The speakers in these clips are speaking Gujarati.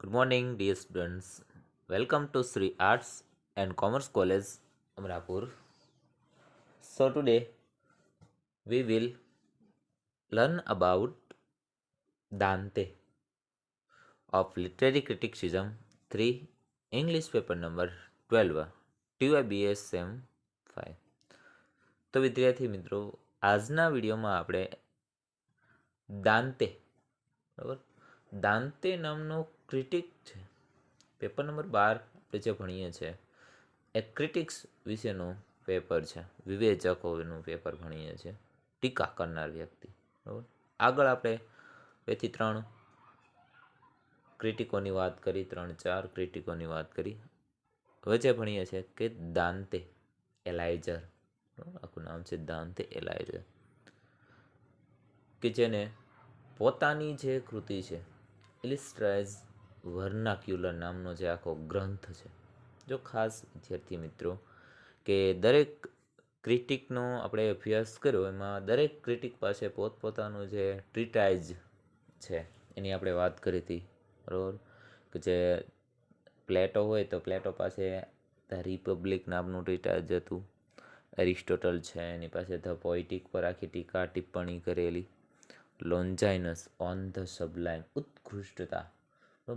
Good morning, dear students. Welcome to Sri Arts and Commerce College, Amrapur. So today we will learn about Dante of Literary Criticism 3, English paper number 12, TYBS SEM 5. તો વિદ્યાર્થી મિત્રો, આજના વિડીયોમાં આપણે દાંતે બરાબર દાંતે નામનો ક્રિટિક છે. પેપર નંબર 12 આપણે જે ભણીએ છીએ એ ક્રિટિક્સ વિશેનું પેપર છે. વિવેચકોનું પેપર ભણીએ છીએ, ટીકા કરનાર વ્યક્તિ. બરાબર, આગળ આપણે 2 થી 3 ક્રિટિકોની વાત કરી, 3-4 ક્રિટિકોની વાત કરી. હવે જે ભણીએ છીએ કે દાંતે એલાઇઝર, આખું નામ છે દાંતે એલાઇઝર, કે જેને પોતાની જે કૃતિ છે ઇલિસ્ટ્રાઇઝ વર્નાક્યુલર નામનો જે આખો ગ્રંથ છે. જો ખાસ વિદ્યાર્થી મિત્રો કે દરેક ક્રિટિકનો આપણે અભ્યાસ કર્યો, એમાં દરેક ક્રિટિક પાસે પોતપોતાનું જે ટ્રીટાઇઝ છે એની આપણે વાત કરી હતી. બરાબર, કે જે પ્લેટો હોય તો પ્લેટો પાસે ધ રિપબ્લિક નામનું ટ્રીટાઇઝ હતું. એરિસ્ટોટલ છે એની પાસે ધ પોઇટિક પર આખી ટીકા ટિપ્પણી કરેલી. લોન્જાઇનસ ઓન ધ સબલાઇમ, ઉત્કૃષ્ટતા,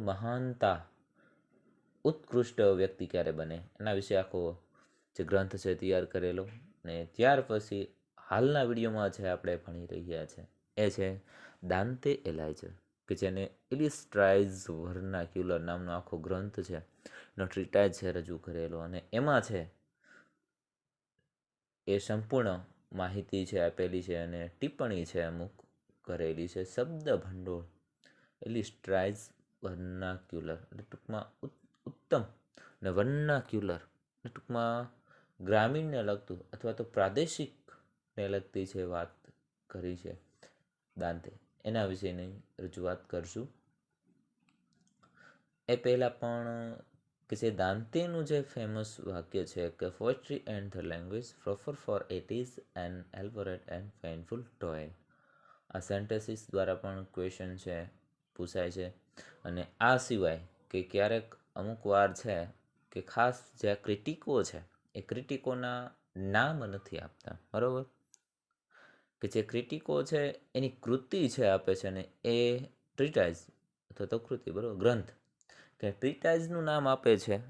મહાનતા, ઉત્કૃષ્ટ વ્યક્તિ ક્યારે બને એના વિશે આખો જે ગ્રંથ છે તૈયાર કરેલો. ને ત્યાર પછી હાલના વિડીયોમાં જે આપણે ભણી રહ્યા છે એ છે દાંતે એલાઇઝર, કે જેને ઇલિસ્ટ્રાઇઝ વર્નાક્યુલર નામનો આખો ગ્રંથ છે એનો ટ્રીટાઇઝ છે રજૂ કરેલો. અને એમાં છે એ સંપૂર્ણ માહિતી છે આપેલી છે અને ટિપ્પણી છે અમુક કરેલી છે. શબ્દ ભંડોળ ઇલિસ્ટ્રાઇઝ વર્નાક્યુલર એટલે ટૂંકમાં ઉત્તમ ને વર્નાક્યુલર ટૂંકમાં ગ્રામીણને લગતું અથવા તો પ્રાદેશિકને લગતી છે વાત કરી છે દાંતે. એના વિશેની રજૂઆત કરશું. એ પહેલાં પણ કે જે દાંતેનું જે ફેમસ વાક્ય છે કે poetry and the language proper for it is an elaborate and painful toil. આ સેન્ટેન્સીસ દ્વારા પણ ક્વેશ્ચન છે પૂછાય છે. અને આ સિવાય કે ક્યારેક અમુક વાર છે કે ખાસ જે ક્રિટિકો છે એ ક્રિટિકોના નામ નથી આપતા. બરાબર, કે જે ક્રિટિકો છે એની કૃતિ છે આપે છે ને એ ટ્રીટાઇઝ અથવા તો કૃતિ, બરાબર, ગ્રંથ કે ટ્રીટાઇઝનું નામ આપે છે.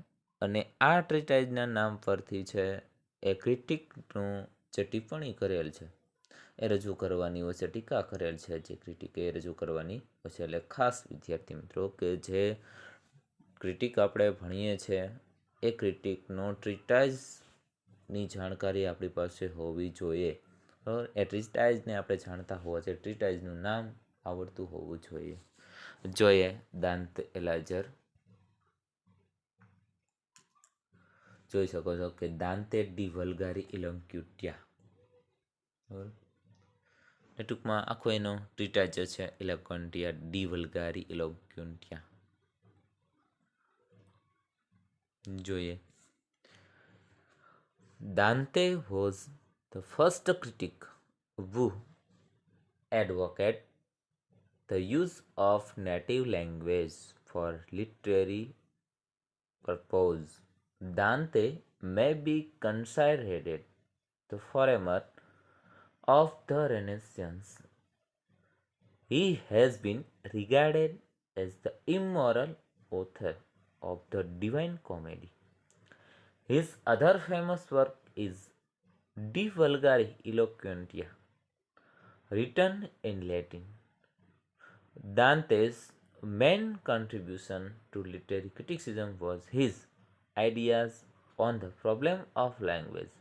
અને આ ટ્રીટાઇઝના નામ પરથી છે એ ક્રિટિકનું જે ટિપ્પણી કરેલ છે એ રજૂ કરવાની હોય છે, ટીકા કરેલ છે જે ક્રિટિકે એ રજૂ કરવાની હોય છે. એટલે ખાસ વિદ્યાર્થી મિત્રો કે જે ક્રિટિક આપણે ભણીએ છીએ એ ક્રિટિકનો ટ્રીટાઇઝની જાણકારી આપણી પાસે હોવી જોઈએ. બરાબર, એ ટ્રીટાઇઝને આપણે જાણતા હોવા જોઈએ, ટ્રીટાઇઝનું નામ આવડતું હોવું જોઈએ. જોઈએ દાંતે એલાઇઝર. જોઈ શકો છો કે દાંતે ડી વલ્ગારી ઇલોક્યુટિયા, બરાબર, એ ટૂંકમાં આખો એનો ટ્રીટાઇઝ છે ઇલોક્યુટિયા ડી વલ્ગારી ઇલોક્યુટિયા. જોઈએ, Dante was the first critic who advocated the use of native language for literary purpose. Dante may be considered the forerunner of the Renaissance. He has been regarded as the immortal author of the Divine Comedy. His other famous work is De Vulgari Eloquentia, written in Latin. Dante's main contribution to literary criticism was his ideas on the problem of language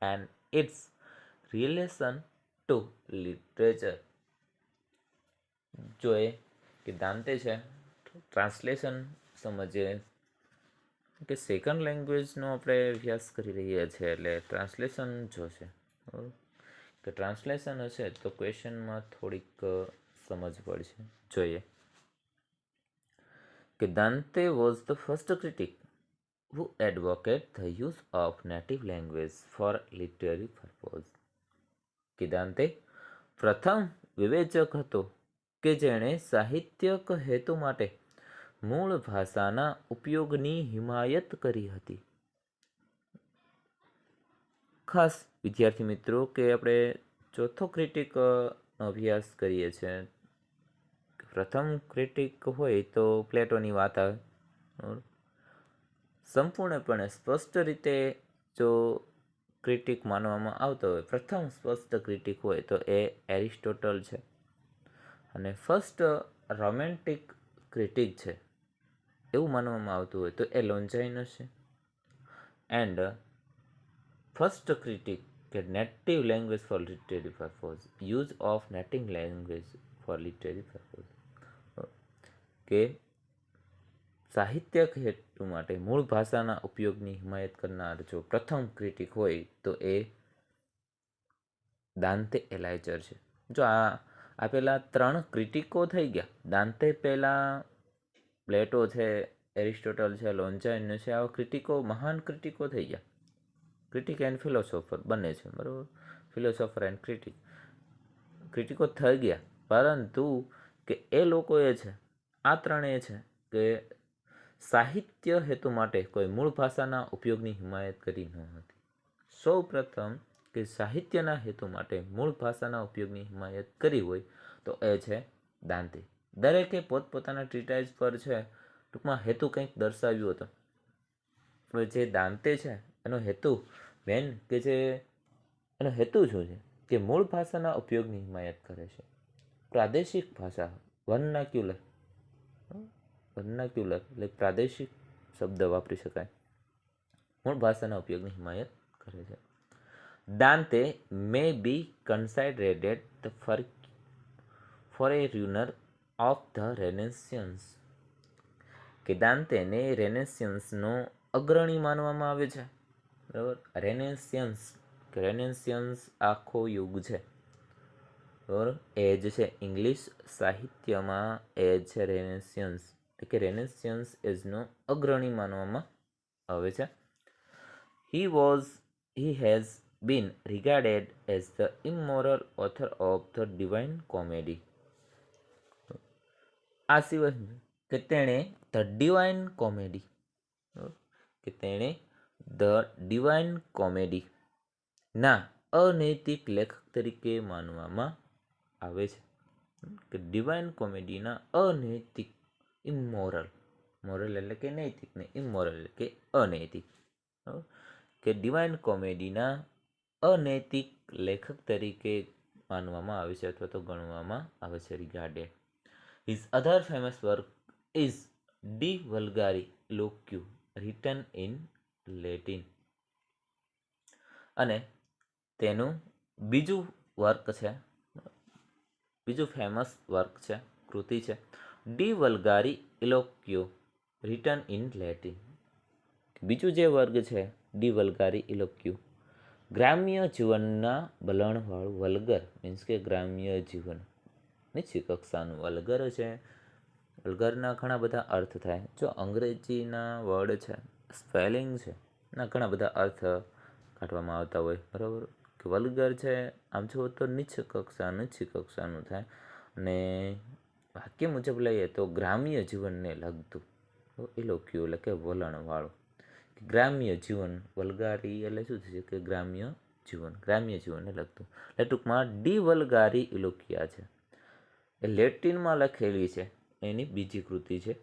and its relation to literature. જોઈએ કે દાંતે છે ટ્રાન્સલેશન સમજીએ કે સેકન્ડ લેંગ્વેજનો આપણે અભ્યાસ કરી રહ્યા છીએ એટલે ટ્રાન્સલેશન જોશે. કે ટ્રાન્સલેશન હશે તો ક્વેશ્ચનમાં થોડીક સમજ પડશે. જોઈએ કે Dante was the first critic who advocate the use of native language for literary purpose. કે દાંતે પ્રથમ વિવેચક હતો કે જેણે સાહિત્યક હેતુ માટે મૂળ ભાષાના ઉપયોગની હિમાયત કરી હતી. ખાસ વિદ્યાર્થી મિત્રો કે આપણે ચોથો ક્રિટિક અભ્યાસ કરીએ છીએ. પ્રથમ ક્રિટિક હોય તો પ્લેટોની વાત આવે. સંપૂર્ણપણે સ્પષ્ટ રીતે જો ક્રિટિક માનવામાં આવતો હોય, પ્રથમ સ્પષ્ટ ક્રિટિક હોય તો એ એરિસ્ટોટલ છે. અને ફર્સ્ટ રોમેન્ટિક ક્રિટિક છે એવું માનવામાં આવતું હોય તો એ લોન્જાઇનસ છે. એન્ડ ફર્સ્ટ ક્રિટિક કે native language for literary purpose, use of native language for literary purpose, કે સાહિત્યક હેતુ માટે મૂળ ભાષાના ઉપયોગની હિમાયત કરનાર જો પ્રથમ ક્રિટિક હોય તો એ દાંતે એલાઇઝર છે. જો આ પેલા 3 ક્રિટિકો થઈ ગયા. દાંતે પહેલાં, પ્લેટો છે, એરિસ્ટોટલ છે, લોન્જાઇન છે, આવા ક્રિટિકો મહાન ક્રિટિકો થઈ ગયા. ક્રિટિક એન્ડ ફિલોસોફર બંને છે, બરાબર. ફિલોસોફર એન્ડ ક્રિટિકો થઈ ગયા, પરંતુ કે એ લોકો એ છે, આ ત્રણેય છે કે સાહિત્ય હેતુ માટે કોઈ મૂળ ભાષાના ઉપયોગની હિમાયત કરી ન હતી. સૌ પ્રથમ કે સાહિત્યના હેતુ માટે મૂળ ભાષાના ઉપયોગની હિમાયત કરી હોય તો એ છે દાંતે. દરેકે પોતપોતાના ટ્રીટાઇઝ પર છે ટૂંકમાં હેતુ કંઈક દર્શાવ્યો હતો. જે દાંતે છે એનો હેતુ મેન કે જે એનો હેતુ શું છે કે મૂળ ભાષાના ઉપયોગની હિમાયત કરે છે. પ્રાદેશિક ભાષા, વર્નાક્યુલર એટલે પ્રાદેશિક શબ્દ વાપરી શકાય, મૂળ ભાષાના ઉપયોગની હિમાયત કરે છે. દાંતે may be considered the forerunner of the Renaissance, કે દાંતેને રેનેસિયન્સનો અગ્રણી માનવામાં આવે છે, બરાબર. રેનેસિયન્સ આખો યુગ છે, બરાબર. એ જ છે ઇંગ્લિશ સાહિત્યમાં એ છે રેનેસિયન્સ, એટલે કે રેનેસિયન્સ એજનો અગ્રણી માનવામાં આવે છે. He has been regarded as the immoral author of the Divine Comedy. આ સિવાય કે તેણે ધ ડિવાઇન કોમેડી ના અનૈતિક લેખક તરીકે માનવામાં આવે છે. કે ડિવાઇન કોમેડીના અનૈતિક, ઇમોરલ, મોરલ એટલે કે નૈતિક ને ઇમોરલ એટલે કે અનૈતિક, કે ડિવાઇન કોમેડીના અનૈતિક લેખક તરીકે માનવામાં આવે છે અથવા તો ગણવામાં આવે છે. રિગાર્ડેડ. His other famous work is De Vulgari Loquiu, written in Latin. અને તેનું બીજું ફેમસ વર્ક છે, કૃતિ છે, ડી વલ્ગારી ઇલોક્યો, રિટન ઇન લેટિન. બીજું જે વર્ગ છે ડી વલ્ગારી ઇલોક્યુ, ગ્રામ્ય જીવનના બલણવાળું, વલ્ગર મીન્સ કે ગ્રામ્ય જીવન, નીચી કક્ષાનું. વલ્ગર છે, વલ્ગરના ઘણા બધા અર્થ થાય. જો અંગ્રેજીના વર્ડ છે, સ્પેલિંગ છે, ના ઘણા બધા અર્થ કાઢવામાં આવતા હોય, બરાબર. કે વલ્ગર છે આમ જુઓ તો નીચી કક્ષાનું થાય, અને વાક્ય મુજબ લઈએ તો ગ્રામ્ય જીવનને લગતું. ઇલોક્યુ એટલે કે વલણવાળું, ગ્રામ્ય જીવન. વલ્ગારી એટલે શું થશે કે ગ્રામ્ય જીવનને લગતું. એટલે ટૂંકમાં ડી વલ્ગારી ઇલોક્યા છે, એ લેટિનમાં લખેલી છે, એની બીજી કૃતિ છે.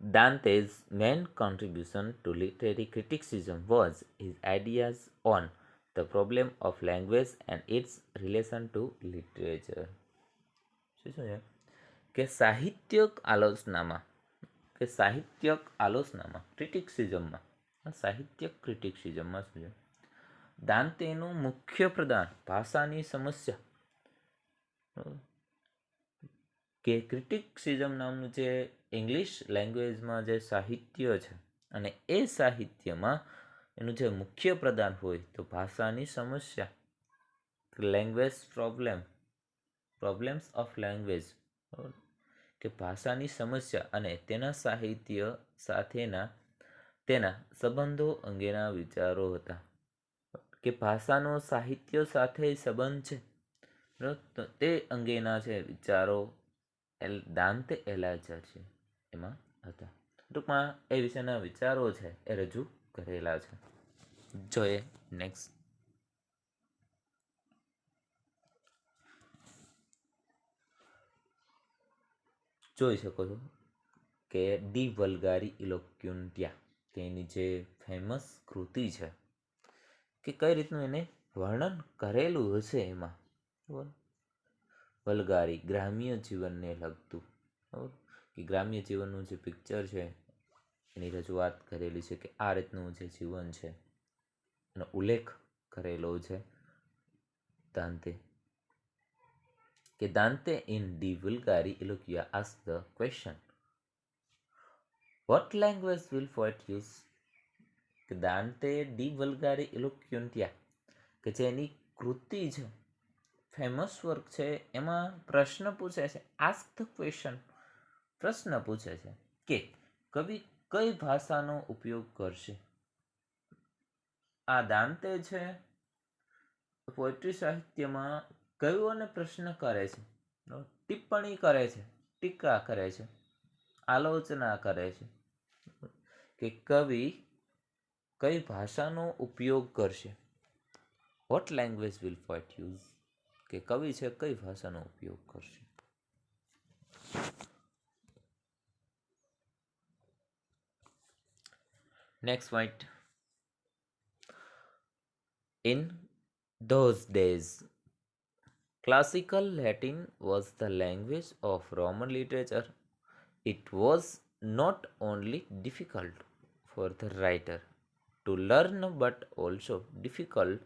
Dante's main contribution to literary criticism was his ideas on the problem of language and its relation to literature. શું છે કે સાહિત્યક આલોચનામાં ક્રિટિક્સિઝમમાં શું છે, દાંતેનું મુખ્ય પ્રદાન ભાષાની સમસ્યા, કે ક્રિટિક્સિઝમ નામનું જે ઇંગ્લિશ લેંગ્વેજમાં જે સાહિત્ય છે, અને એ સાહિત્યમાં એનું જે મુખ્ય પ્રદાન હોય તો ભાષાની સમસ્યા, લેંગ્વેજ પ્રોબ્લેમ્સ ઓફ લેંગ્વેજ, કે ભાષાની સમસ્યા અને તેના સાહિત્ય સાથેના તેના સંબંધો અંગેના વિચારો હતા. કે ભાષાનો સાહિત્ય સાથે સંબંધ છે, તે અંગેના છે વિચારો દાંતે એલાઝર છે એમાં હતા. ટૂંકમાં એ વિશેના વિચારો છે એ રજૂ કરેલા છે. જોઈએ નેક્સ્ટ. જોઈ શકો છો કે ડી વલ્ગારી ઇલોક્યુન્ટિયા, કે એની જે ફેમસ કૃતિ છે કે કઈ રીતનું એને વર્ણન કરેલું હશે એમાં. બરાબર. વલ્ગારી ગ્રામ્ય જીવનને લગતું, બરાબર, કે ગ્રામ્ય જીવનનું જે પિક્ચર છે એની રજૂઆત કરેલી છે કે આ રીતનું જે જીવન છે એનો ઉલ્લેખ કરેલો છે દાંતે. કે Dante in De Vulgari Eloquentia ask the question, what language will poet use? કે દાંતે ડી વલ્ગારી ઇલોક્યુન્ટિયા, કે જે એની કૃતિ છે, ફેમસ વર્ક છે, એમાં પ્રશ્ન પૂછે છે, આસ્ક ધ ક્વેશ્ચન, પ્રશ્ન પૂછે છે કે કવિ કઈ ભાષાનો ઉપયોગ કરશે. આ દાંતે છે પોએટ્રી સાહિત્યમાં કવિઓને પ્રશ્ન કરે છે, ટિપ્પણી કરે છે, ટીકા કરે છે, આલોચના કરે છે કે કવિ કઈ ભાષાનો ઉપયોગ કરશે. What language will poet use, કે કવિ છે કઈ ભાષાનો ઉપયોગ કરશે. Next point. In those days, classical Latin was the language of Roman literature. It was not only difficult for the writer to learn but also difficult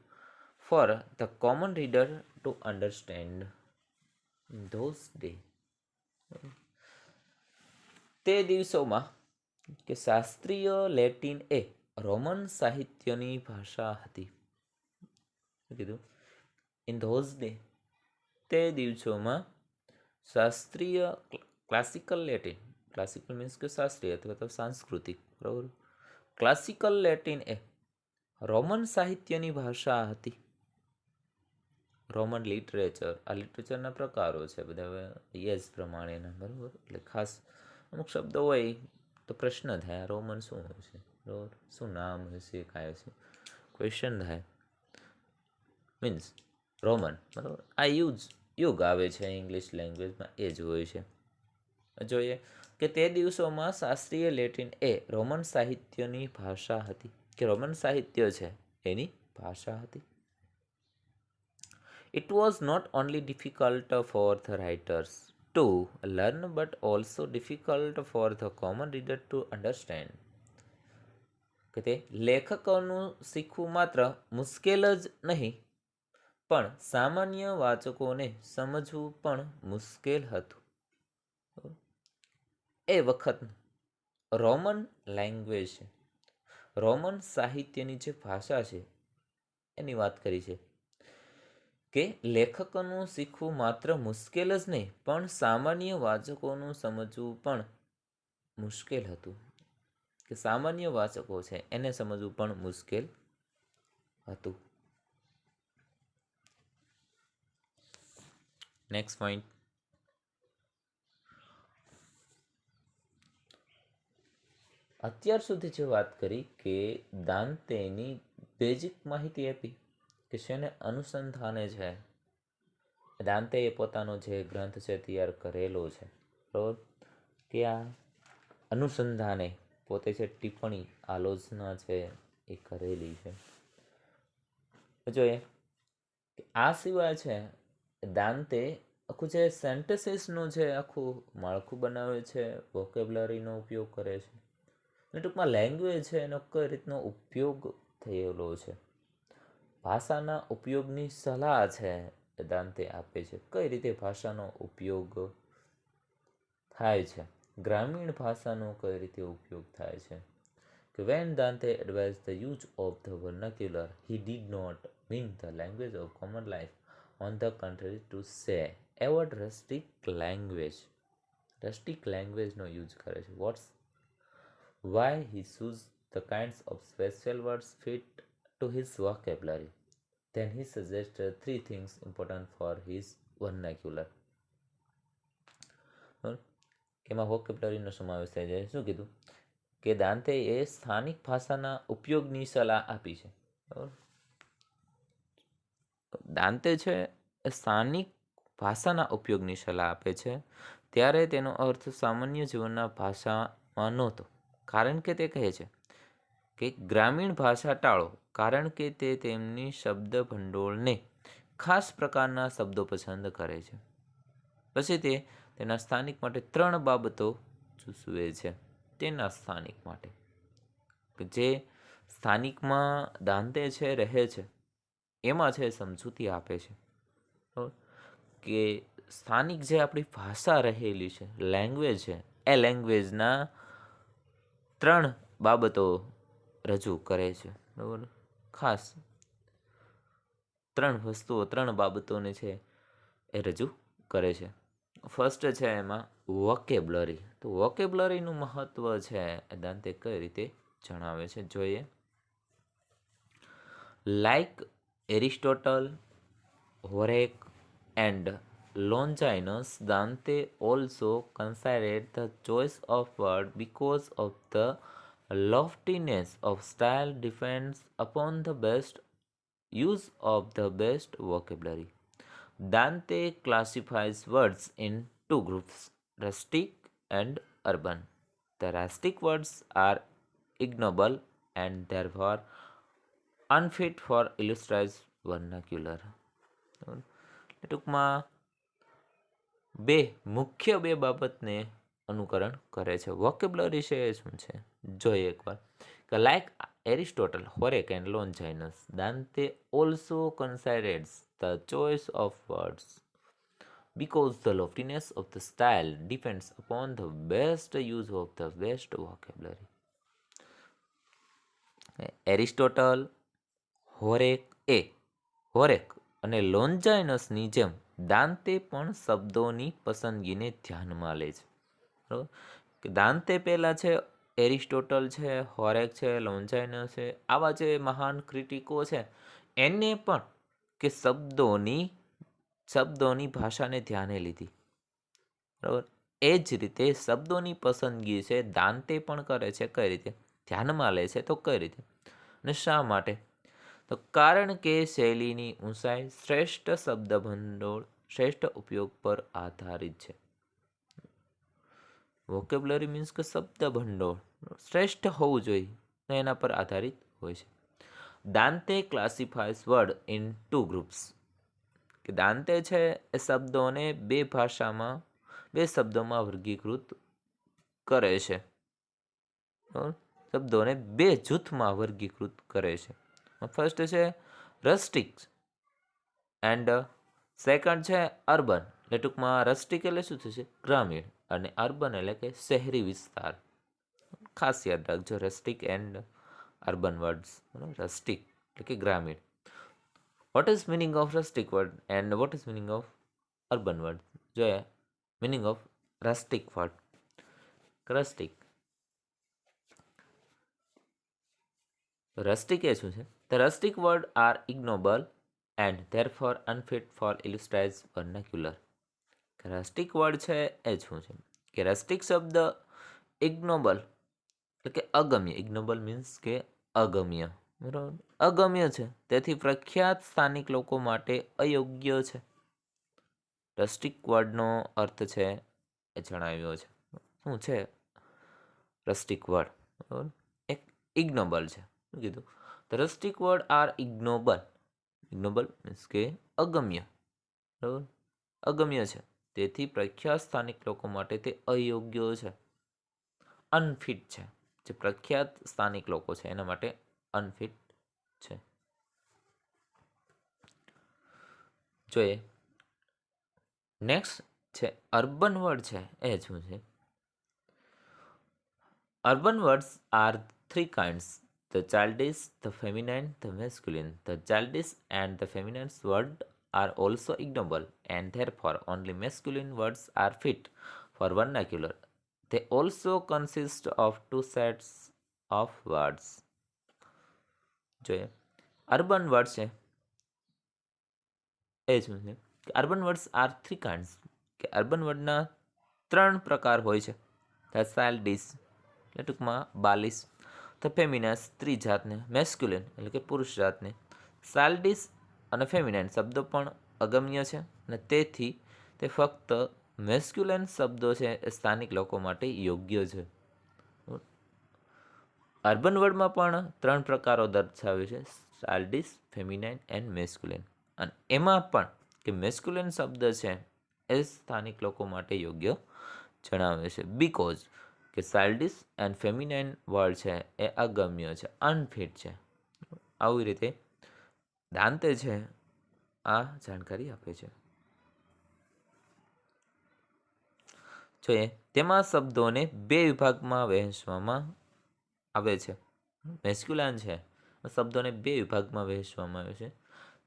for the common reader to understand. In those days, તે દિવસોમાં કે શાસ્ત્રીય લેટિન એ રોમન સાહિત્યની ભાષા હતી. કીધું ઇન ધોઝ ડે, તે દિવસોમાં શાસ્ત્રીય ક્લાસિકલ લેટિન, ક્લાસિકલ મીન્સ કે શાસ્ત્રીય અથવા તો સાંસ્કૃતિક, બરાબર, ક્લાસિકલ લેટિન એ રોમન સાહિત્યની ભાષા હતી. રોમન લિટરેચર, આ લિટરેચરના પ્રકારો છે બધા એજ પ્રમાણેના, બરાબર. એટલે ખાસ અમુક શબ્દો હોય તો પ્રશ્ન થાય રોમન શું હશે, બરાબર, શું નામ હશે, કાંઈ હશે, ક્વેશ્ચન થાય, મીન્સ રોમન, બરાબર. આ યુગ આવે છે ઇંગ્લિશ લેંગ્વેજમાં, એ જ હોય છે. જોઈએ કે તે દિવસોમાં શાસ્ત્રીય લેટિન એ રોમન સાહિત્યની ભાષા હતી, કે રોમન સાહિત્ય છે એની ભાષા હતી. It was not only difficult for the writers to learn but also difficult for the common reader to understand. કે તે લેખકોનું શીખવું માત્ર મુશ્કેલ જ નહીં પણ સામાન્ય વાચકોને સમજવું પણ મુશ્કેલ હતું. એ વખત રોમન લેંગ્વેજ છે, રોમન સાહિત્યની જે ભાષા છે એની વાત કરી છે કે લેખકોનું શીખવું માત્ર મુશ્કેલ જ નહીં પણ સામાન્ય વાચકોનું સમજવું પણ મુશ્કેલ હતું. કે સામાન્ય વાચકો છે એને સમજવું પણ મુશ્કેલ હતું. Next point. અત્યાર સુધી જે વાત કરી કે દાંતેની બેઝિક માહિતી આપી કે શેને અનુસંધાને છે, દાંતે પોતાનો જે ગ્રંથ છે તૈયાર કરેલો છે, બરાબર, કે આ અનુસંધાને પોતે છે ટિપ્પણી આલોચના છે એ કરેલી છે. જોઈએ કે આ સિવાય છે દાંતે આખું જે સેન્ટેસીસનું છે આખું માળખું બનાવે છે, વોકેબ્યુલરીનો ઉપયોગ કરે છે, અને ટૂંકમાં લેંગ્વેજ છે એનો કઈ રીતનો ઉપયોગ થયેલો છે, ભાષાના ઉપયોગની સલાહ છે દાંતે આપે છે, કઈ રીતે ભાષાનો ઉપયોગ થાય છે, ગ્રામીણ ભાષાનો કઈ રીતે ઉપયોગ થાય છે. કે when Dante advised the use of the vernacular, he did not mean the language of common life. On the contrary, to say avoid rustic language, rustic language no use કરે છે. Why he chose the kinds of special words fit to his vocabulary. Then he suggested three things important for his vernacular. એમાં વોકેબ્યુલરીનો સમાવેશ થાય છે. શું કીધું કે દાંતે એ સ્થાનિક ભાષાના ઉપયોગની સલાહ આપી છે. બરાબર, દાંતે છે એ સ્થાનિક ભાષાના ઉપયોગની સલાહ આપે છે. ત્યારે તેનો અર્થ સામાન્ય જીવનના ભાષામાં નહોતો, કારણ કે તે કહે છે કે ગ્રામીણ ભાષા ટાળો, કારણ કે તે તેમની શબ્દ ભંડોળને ખાસ પ્રકારના શબ્દો પસંદ કરે છે. પછી તે તેના સ્થાનિક માટે 3 બાબતો સૂચવે છે. તેના સ્થાનિક માટે કે જે સ્થાનિકમાં દાંતે છે રહે છે, એમાં છે સમજૂતી આપે છે. બરાબર? કે સ્થાનિક જે આપણી ભાષા રહેલી છે, લેંગ્વેજ છે, એ લેંગ્વેજના 3 બાબતો રજૂ કરે છે. બરાબર, ખાસ 3 વસ્તુઓ, 3 બાબતોને છે એ રજૂ કરે છે. ફર્સ્ટ છે એમાં વોકેબ્લરી. તો વોકેબ્લરીનું મહત્વ છે એ દાંતે કઈ રીતે જણાવે છે જોઈએ. Like Aristotle, Horace and Longinus, Dante also considered the choice of word because of the loftiness of style depends upon the best use of the best vocabulary. Dante classifies words in 2 groups, rustic and urban. The rustic words are ignoble and therefore unfit for illustrative vernacular. ટૂંકમાં મુખ્ય બે બાબતને અનુકરણ કરે છે. વોકેબ્લરી છે એ શું છે જોઈએ એકવાર. કે like Aristotle, Horace and Longinus, Dante also considers the choice of words because the loftiness of the style depends upon the best use of the best vocabulary. Aristotle, Horace અને લોન્જાઇનસની જેમ દાંતે પણ શબ્દોની પસંદગીને ધ્યાનમાં લે છે. બરાબર, કે દાંતે પહેલા છે એરિસ્ટોટલ છે, હોરેક છે, લોન્જાઇનસ છે, આવા જે મહાન ક્રિટિકો છે એને પણ કે શબ્દોની ભાષાને ધ્યાને લીધી. બરાબર, એ જ રીતે શબ્દોની પસંદગી છે દાંતે પણ કરે છે. કઈ રીતે ધ્યાનમાં લે છે? તો કઈ રીતે અને શા માટે? તો કારણ કે શૈલીની ઊંચાઈ શ્રેષ્ઠ શબ્દ ભંડોળ, શ્રેષ્ઠ ઉપયોગ પર આધારિત છે. વોકેબ્લરી મીન્સ કે શબ્દ ભંડોળ શ્રેષ્ઠ હોવું જોઈએ એના પર આધારિત હોય છે. દાંતે ક્લાસિફાઈઝ વર્ડ ઇન 2 ગ્રુપ્સ. કે દાંતે છે એ શબ્દોને બે શબ્દોમાં વર્ગીકૃત કરે છે. શબ્દોને 2 જૂથમાં વર્ગીકૃત કરે છે. ફર્સ્ટ છે રસ્ટિક એન્ડ સેકન્ડ છે અર્બન. એટલે ટૂંકમાં રસ્ટિક એટલે શું થશે? ગ્રામીણ, અને અર્બન એટલે કે શહેરી વિસ્તાર. ખાસ યાદ રાખજો rustic and urban words. Rustic એટલે કે ગ્રામીણ. What is meaning of rustic word and what is meaning of urban word જોઈએ. Meaning of rustic word. Rustic એ શું છે? The rustic words are ignoble and therefore unfit for illustrative vernacular. Rustic word છે એ શું છે? કે રસ્ટિક શબ્દ ઇગ્નોબલ એટલે કે અગમ્ય. ઇગ્નોબલ મીન્સ કે અગમ્ય. બરાબર, અગમ્ય છે, તેથી પ્રખ્યાત સ્થાનિક લોકો માટે અયોગ્ય છે. રસ્ટિક વર્ડનો અર્થ છે એ જણાવ્યો છે. શું છે રસ્ટિક વર્ડ? બરાબર, એક ઇગ્નોબલ છે. શું કીધું? The rustic words are ignoble. Ignoble means કે અગમ્ય. બરાબર, અગમ્ય છે, તેથી પ્રખ્યાત સ્થાનિક લોકો માટે તે અયોગ્ય છે. અનફિટ છે, જે પ્રખ્યાત સ્થાનિક લોકો છે એના માટે અનફિટ છે. જોઈએ નેક્સ્ટ છે અર્બન વર્ડ છે એ શું છે? Urban words are 3 kinds: the childish, the feminine, the masculine. The childish and the feminine words are also ignoble, and therefore only masculine words are fit for vernacular. They also consist of 2 sets of words. જોઈએ અર્બન વર્ડ છે એ શું છે? Urban words R 3 kinds. કે અર્બન વર્ડના 3 પ્રકાર હોય છે. ધ સાલ્ડિસ એટલે ટૂંકમાં બાલિસ, ધ ફેમિના સ્ત્રી જાતને, મેસ્ક્યુલિન એટલે કે પુરુષ જાતને. સાલ્ડિસ અને ફેમિનાઇન શબ્દો પણ અગમ્ય છે અને તેથી તે ફક્ત મેસ્ક્યુલન શબ્દો છે એ સ્થાનિક લોકો માટે યોગ્ય છે. અર્બન વર્ડમાં પણ 3 પ્રકારો દર્શાવે છે, સાલ્ડિસ, ફેમિનાઇન એન્ડ મેસ્ક્યુલિન. અને એમાં પણ કે મેસ્ક્યુલિન શબ્દ છે એ સ્થાનિક લોકો માટે યોગ્ય જણાવે છે, બીકોઝ કે સાલ્ડિસ એન્ડ ફેમિનાઇન વર્ડ છે એ અગમ્ય છે, અનફિટ છે. આવી રીતે દાંતે છે આ જાણકારી આપે છે. જોઈએ તેમાં શબ્દોને 2 વિભાગમાં વહેંચવામાં આવે છે. મેસ્ક્યુલાન છે શબ્દોને 2 વિભાગમાં વહેંચવામાં આવે છે.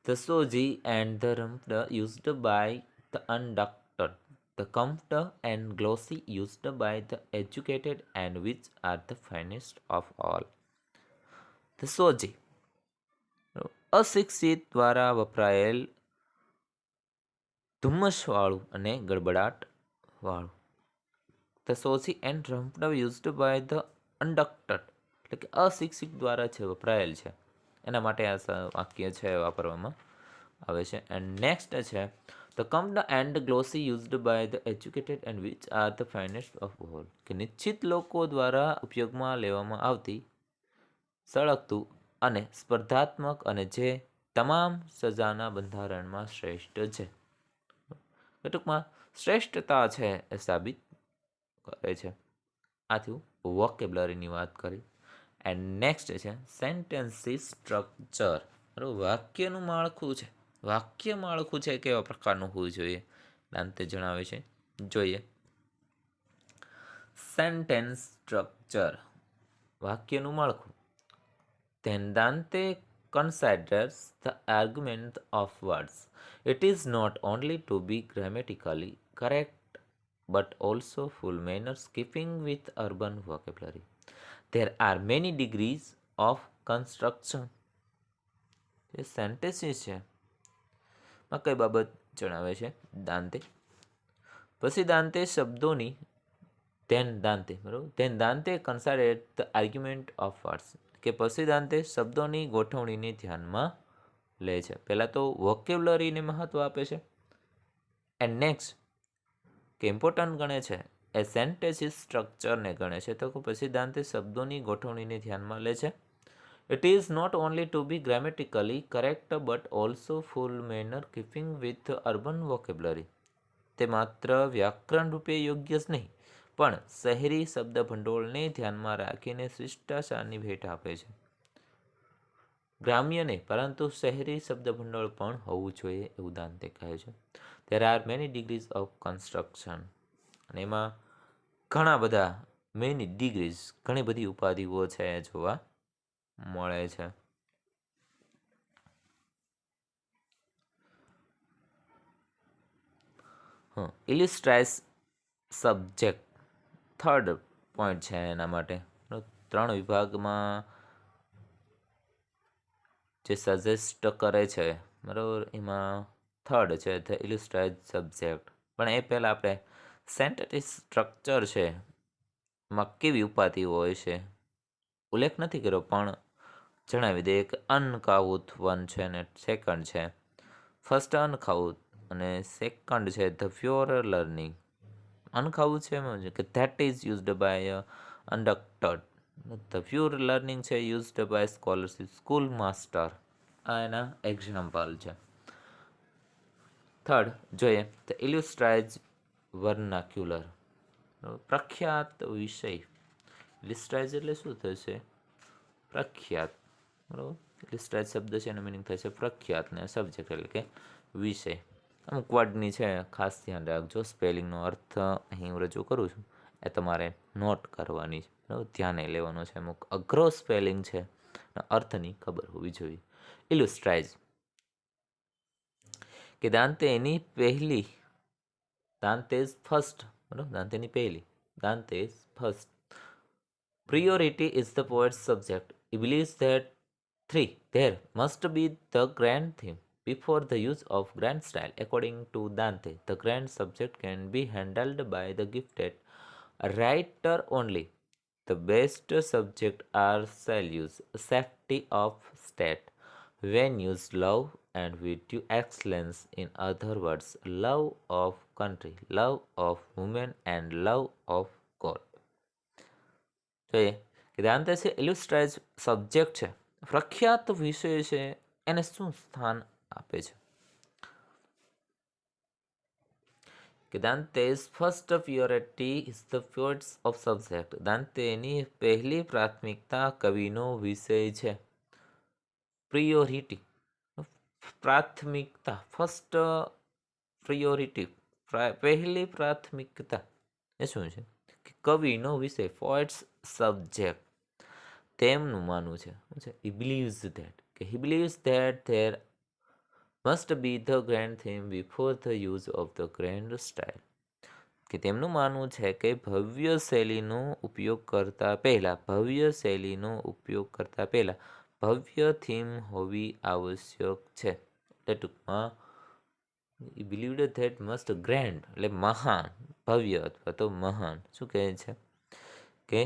ધ સોજી and the rumpled used by the uneducated, the combed and glossy used by the educated and which are the finest of all. The સોજી અશિક્ષિત દ્વારા વપરાયેલ ધુમ્મસવાળું અને ગડબડાટવાળું. ધ સોજી and rumpled used by the uneducated એટલે કે અશિક્ષિત દ્વારા છે વપરાયેલ છે એના માટે આ વાક્ય છે વાપરવામાં આવે છે. એન્ડ નેક્સ્ટ છે the combed and glossy used by the educated and which are the finest of all કે નિશ્ચિત લોકો દ્વારા ઉપયોગમાં લેવામાં આવતી સળગતું અને સ્પર્ધાત્મક અને જે તમામ સજાના બંધારણમાં શ્રેષ્ઠ છે. ટૂંકમાં શ્રેષ્ઠતા છે એ સાબિત કરે છે. આથી વોકેબ્લરીની વાત કરી. એન્ડ નેક્સ્ટ છે સેન્ટેન્સીસ સ્ટ્રક્ચર. બરાબર, વાક્યનું માળખું છે. વાક્ય માળખું છે કેવા પ્રકારનું હોવું જોઈએ દાંતે જણાવે છે. જોઈએ સેન્ટેન્સ સ્ટ્રક્ચર, વાક્યનું માળખું. Then Dante considers the argument of words. It is not only to be grammatically correct but also full manners keeping with urban vocabulary. There are many degrees of construction. જે સેન્ટેન્સીસ છે માં કઈ બાબત જણાવે છે દાંતે. પછી દાંતે શબ્દોની then Dante considered the argument of words કે પછી દાંતે શબ્દોની ગોઠવણીને ધ્યાનમાં લે છે. પહેલાં તો વોકેબ્યુલરીને મહત્વ આપે છે એન્ડ નેક્સ્ટ કે ઇમ્પોર્ટન્ટ ગણે છે એ સેન્ટેન્સીસ સ્ટ્રક્ચરને ગણે છે. તો પછી દાંતે શબ્દોની ગોઠવણીને ધ્યાનમાં લે છે. It is not only to be grammatically correct but also full manner keeping with urban vocabulary. તે માત્ર વ્યાકરણ રૂપે યોગ્ય જ નહીં પણ શહેરી શબ્દ ભંડોળને ધ્યાનમાં રાખીને શિષ્ટાચારની ભેટ આપે છે. ગ્રામ્ય નહીં પરંતુ શહેરી શબ્દ ભંડોળ પણ હોવું જોઈએ એવું દાંતે કહે છે. There are many degrees of construction. અને એમાં ઘણા બધા મેની ડિગ્રીઝ, ઘણી બધી ઉપાધિઓ છે જોવા મળે છે. ઇલિસ્ટ્રાઇઝ સબ્જેક્ટ થર્ડ પોઈન્ટ છે એના માટે. 3 વિભાગમાં જે સજેસ્ટ કરે છે બરાબર એમાં થર્ડ છે ધ ઇલિસ્ટ્રાઇઝ સબ્જેક્ટ. પણ એ પહેલાં આપણે સેન્ટેન્સ સ્ટ્રક્ચર છે એમાં કેવી ઉપાધિ હોય છે ઉલ્લેખ નથી કર્યો પણ જણાવી દઈએ કે અનકાઉથ 1 છે અને સેકન્ડ છે. ફર્સ્ટ અનકાઉથ અને સેકન્ડ છે ધ પ્યોર લર્નિંગ. અનકાઉથ છે કે that is used by uneducated. The pure learning છે used by scholarship school master. આ એના એક્ઝામ્પલ છે. થર્ડ જોઈએ ધ ઇલિસ્ટ્રાઇઝ વર્નાક્યુલર, પ્રખ્યાત વિષય. ઇલિસ્ટ્રાઇઝ એટલે શું થશે? પ્રખ્યાત. બરાબર, ઇલિસ્ટ્રાઇઝ શબ્દ છે એનો મિનિંગ થાય છે પ્રખ્યાત ને સબ્જેક્ટ એટલે કે વિષય. અમુક વર્ડની છે ખાસ ધ્યાન રાખજો. સ્પેલિંગનો અર્થ અહીં હું રજૂ કરું છું એ તમારે નોટ કરવાની છે, બરાબર, ધ્યાને લેવાનો છે. અમુક અઘરો સ્પેલિંગ છે અર્થની ખબર હોવી જોઈએ. ઇલિસ્ટ્રાઇઝ કે દાંતેની પહેલી, દાંતેઝ ફર્સ્ટ, બરાબર, દાંતેની પહેલી, દાંતેઝ first priority is the poet's subject. He believes that 3. There must be the grand theme. before the use of grand style. According to Dante, the grand subject can be handled by the gifted writer only. The best subject are values, safety of state, venues, love and virtue, excellence. In other words, love of country, love of women, and love of God. જોઈએ કે દાંતે છે ઇલુસ્ટ્રાઇઝ સબ્જેક્ટ છે, પ્રખ્યાત વિષય છે, એને શું સ્થાન આપે છે? કે Dante's first purity is the poet's of subject. દાંતેની પહેલી પ્રાથમિકતા કવિનો વિષય છે. પ્રિયોરિટી, પ્રાથમિકતા, ફર્સ્ટ પ્રિયોરિટી, પહેલી પ્રાથમિકતા એ શું છે? કે કવિનો વિષય, પોઇટ્સ સબ્જેક્ટ. તેમનું માનવું છે શું છે? he believes that there must be the grand theme before the use of the grand style. કે તેમનું માનવું છે કે ભવ્ય શૈલીનો ઉપયોગ કરતા પહેલા ભવ્ય થીમ હોવી આવશ્યક છે. એટલે ટૂંકમાં he believed that must grand એટલે મહાન, ભવ્ય અથવા તો મહાન. શું કહે છે કે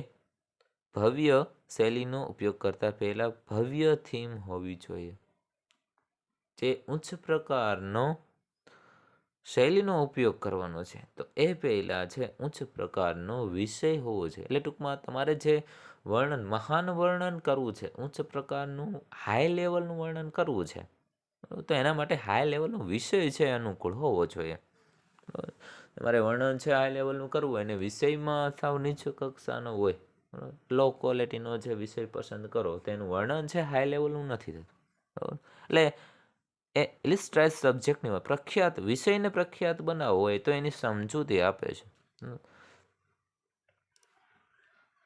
ભવ્ય શૈલીનો ઉપયોગ કરતા પહેલા ભવ્ય થીમ હોવી જોઈએ. જે ઉચ્ચ પ્રકારનો શૈલીનો ઉપયોગ કરવાનો છે તો એ પહેલા છે ઉચ્ચ પ્રકારનો વિષય હોવો છે. એટલે ટૂંકમાં તમારે જે વર્ણન, મહાન વર્ણન કરવું છે, ઉચ્ચ પ્રકારનું હાઈ લેવલનું વર્ણન કરવું છે, તો એના માટે હાઈ લેવલનો વિષય છે અનુકૂળ હોવો જોઈએ. તમારે વર્ણન છે હાઈ લેવલનું કરવું હોય અને વિષયમાં સાવ નીચે કક્ષાનો હોય, લો ક્વોલિટીનો જે વિષય પસંદ કરો તેનું વર્ણન છે હાઈ લેવલનું નથી થતું. બરાબર? એટલે એ ઇલિસ્ટ્રાઇઝ સબ્જેક્ટની હોય, પ્રખ્યાત વિષયને પ્રખ્યાત બનાવવો હોય તો એની સમજૂતી આપે છે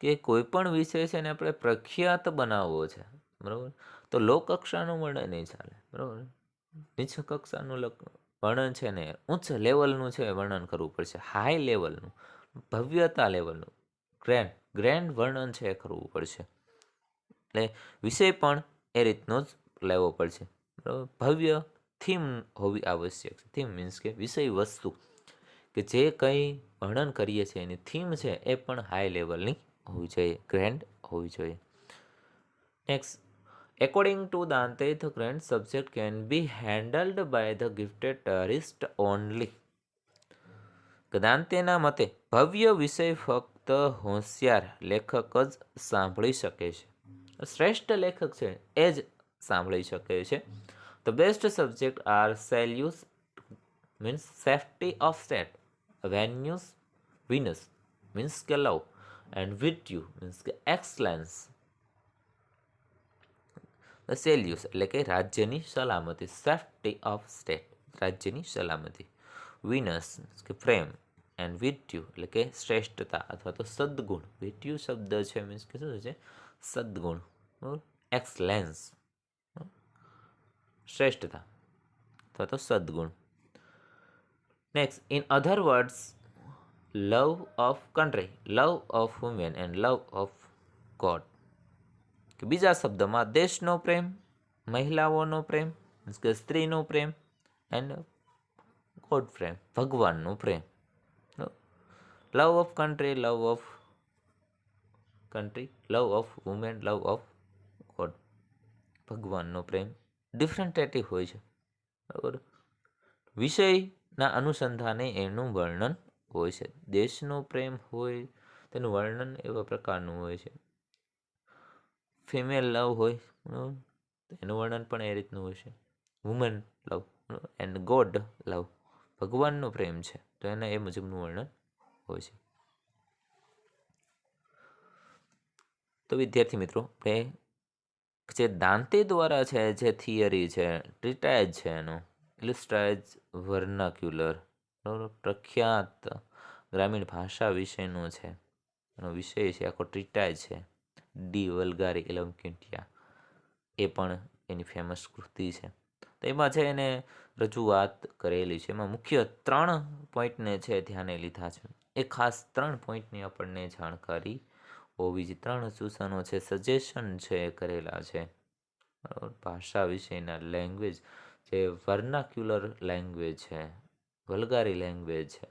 કે કોઈ પણ વિષય છે ને આપણે પ્રખ્યાત બનાવવો છે, બરાબર, તો લો કક્ષાનું વર્ણન નહીં ચાલે, બરાબર. નીચે કક્ષાનું વર્ણન છે ને ઉચ્ચ લેવલનું છે વર્ણન કરવું પડશે, હાઈ લેવલનું, ભવ્યતા લેવલનું, ગ્રેન્ડ વર્ણન છે એ કરવું પડશે. એટલે વિષય પણ એ રીતનો જ લેવો પડશે, બરાબર. ભવ્ય થીમ હોવી આવશ્યક છે. થીમ મીન્સ કે વિષય વસ્તુ કે જે કંઈ વર્ણન કરીએ છીએ એની થીમ છે એ પણ હાઈ લેવલની હોવી જોઈએ, ગ્રેન્ડ હોવી જોઈએ. Next, according to Dante, the grand subject can be handled by the gifted artist only. દાંતેના મતે ભવ્ય વિષય ફક્ત હોશિયાર લેખક જ સાંભળી શકે છે, શ્રેષ્ઠ લેખક છે એ જ સાંભળી શકે છે. The best subject are values means safety of state, venues Venus means કે love, and virtue means કે excellence. The values એટલે કે રાજ્યની સલામતી, સેફ્ટી ઓફ સ્ટેટ રાજ્યની સલામતી, વિનસ કે પ્રેમ, એન્ડ virtue એટલે કે શ્રેષ્ઠતા અથવા તો સદગુણ. virtue શબ્દ છે મીન્સ કે શું છે? સદગુણ, એક્સલેન્સ, શ્રેષ્ઠતા અથવા તો સદગુણ. Next, in other words, love of country, love of women and love of God. કે બીજા શબ્દમાં દેશનો પ્રેમ, મહિલાઓનો પ્રેમ મીન્સ કે સ્ત્રીનો પ્રેમ, એન્ડ ગોડ પ્રેમ, ભગવાનનો પ્રેમ. Love of country, love of women, love of God, ભગવાનનો પ્રેમ ડિફરન્ટેટિવ હોય છે, બરાબર. વિષયના અનુસંધાને એનું વર્ણન હોય છે. દેશનો પ્રેમ હોય તેનું વર્ણન એવા પ્રકારનું હોય છે. ફિમેલ લવ હોય, બરાબર, એનું વર્ણન પણ એ રીતનું હોય છે. વુમન લવ એન્ડ ગોડ લવ, ભગવાનનો પ્રેમ છે તો એના એ મુજબનું વર્ણન હોય છે. તો વિદ્યાર્થી મિત્રો, આપણે જે દાંતે દ્વારા છે જે થિયરી છે, ટ્રીટાઇઝ છે એનો, ઇલિસ્ટ્રાઇઝ વર્નાક્યુલર, બરાબર, પ્રખ્યાત ગ્રામીણ ભાષા વિષયનો છે, એનો વિષય છે, આખો ટ્રીટાઇઝ છે. ડી વલ્ગારી એલોક્વિન્ટિયા એ પણ એની ફેમસ કૃતિ છે. તો એમાં છે એને રજૂઆત કરેલી છે. એમાં મુખ્ય 3 પોઈન્ટને છે ધ્યાને લીધા છે. એ ખાસ 3 પોઈન્ટની આપણને જાણકારી હોવી જોઈએ. 3 સૂચનો છે, સજેશન છે કરેલા છે, બરાબર, ભાષા વિષયના, લેંગ્વેજ જે વર્નાક્યુલર લેંગ્વેજ છે, વલ્ગારી લેંગ્વેજ છે,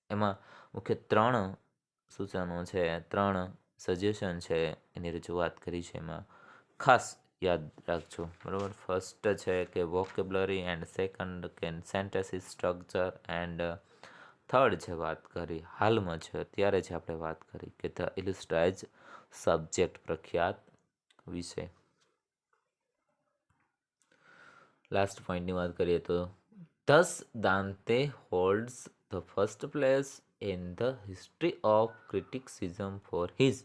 એમાં મુખ્ય 3 સૂચનો છે, 3 સજેશન છે, એની રજૂઆત કરી છે. એમાં ખાસ યાદ રાખજો, બરાબર. ફર્સ્ટ છે કે વોકેબ્લરી, એન્ડ સેકન્ડ કે સેન્ટેન્સીસ સ્ટ્રક્ચર, એન્ડ થર્ડ છે વાત કરી હાલમાં છે, અત્યારે જ આપણે વાત કરી કે ધ ઇલિસ્ટ્રાઇઝ સબ્જેક્ટ, પ્રખ્યાત વિષય. લાસ્ટ પોઈન્ટની વાત કરીએ તો thus Dante holds the first place in the history of criticism for his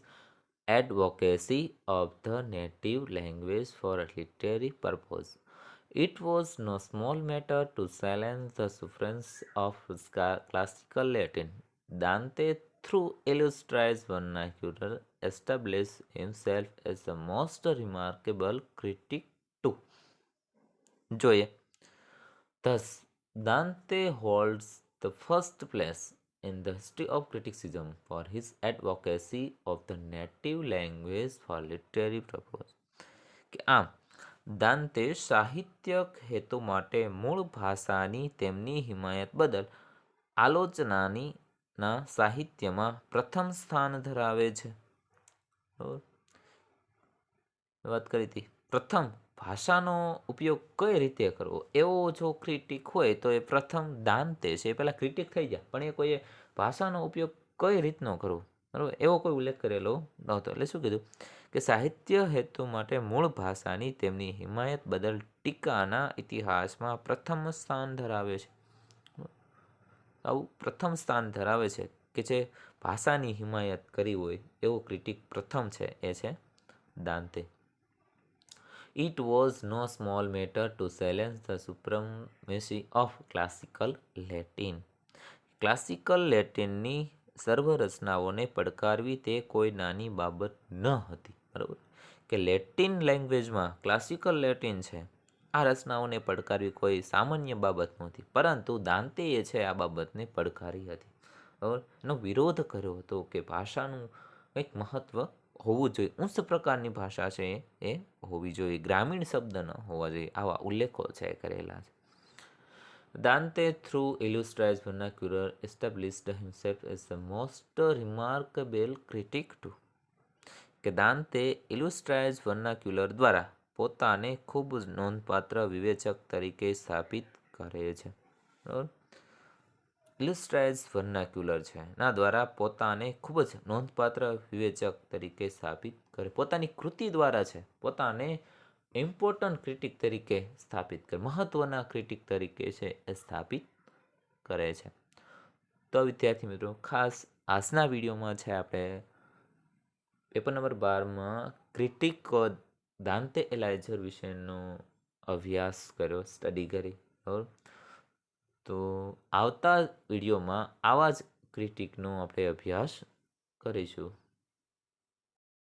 advocacy of the native language for a literary purpose. It was no small matter to challenge the supremacy of classical Latin. Dante, through illustrious vernacular, established himself as the most remarkable critic too. જોઈએ. Thus, Dante holds the first place in the history of criticism for his advocacy of the native language for literary purpose. કે આમ દાંતે સાહિત્યક હેતુ માટે મૂળ ભાષાની તેમની હિમાયત બદલ આલોચનાની ના સાહિત્યમાં પ્રથમ સ્થાન ધરાવે છે. વાત કરી હતી પ્રથમ ભાષાનો ઉપયોગ કઈ રીતે કરવો, એવો જો ક્રિટિક હોય તો એ પ્રથમ દાંતે છે. એ પહેલાં ક્રિટિક થઈ જાય, પણ એ કોઈએ ભાષાનો ઉપયોગ કઈ રીતનો કરવો, બરાબર, એવો કોઈ ઉલ્લેખ કરેલો નહોતો. એટલે શું કીધું કે સાહિત્ય હેતુ માટે મૂળ ભાષાની તેમની હિમાયત બદલ ટીકાના ઇતિહાસમાં પ્રથમ સ્થાન ધરાવે છે. આવું પ્રથમ સ્થાન ધરાવે છે કે જે ભાષાની હિમાયત કરી હોય એવો ક્રિટિક પ્રથમ છે, એ છે દાંતે. It was no small matter to challenge the supremacy of classical Latin. Classical લેટિનની સર્વરચનાઓને પડકારવી તે કોઈ નાની બાબત ન હતી, બરાબર. કે લેટિન લેંગ્વેજમાં ક્લાસિકલ લેટિન છે, આ રચનાઓને પડકારવી કોઈ સામાન્ય બાબત નહોતી, પરંતુ દાંતેએ છે આ બાબતને પડકારી હતી, બરાબર. એનો વિરોધ કર્યો હતો કે ભાષાનું કંઈક મહત્વ હોવું જોઈએ, ઉચ્ચ પ્રકારની ભાષા છે એ હોવી જોઈએ, ગ્રામીણ શબ્દ ન હોવા જોઈએ, આવા ઉલ્લેખો છે કરેલા છે. Dante, through illustrious vernacular, established himself as the most remarkable critic too. કે દાંતે ઇલુસ્ટ્રાઇઝ વર્નાક્યુલર દ્વારા પોતાને ખૂબ જ નોંધપાત્ર વિવેચક તરીકે સ્થાપિત કરે છે, બરાબર. ઇલુસ્ટ્રાઇઝ વર્નાક્યુલર છે ના દ્વારા પોતાને ખૂબ જ નોંધપાત્ર વિવેચક તરીકે સ્થાપિત કરે, પોતાની કૃતિ દ્વારા છે પોતાને ઇમ્પોર્ટન્ટ ક્રિટિક તરીકે સ્થાપિત કરે, મહત્વના ક્રિટિક તરીકે છે એ સ્થાપિત કરે છે. તો વિદ્યાર્થી મિત્રો, ખાસ આજના વિડીયોમાં છે આપણે પેપર નંબર 12માં ક્રિટિક દાંતે એલાઇઝર વિશેનો અભ્યાસ કર્યો, સ્ટડી કરી, બરાબર. તો આવતા વિડીયોમાં આવા જ ક્રિટિકનો આપણે અભ્યાસ કરીશું.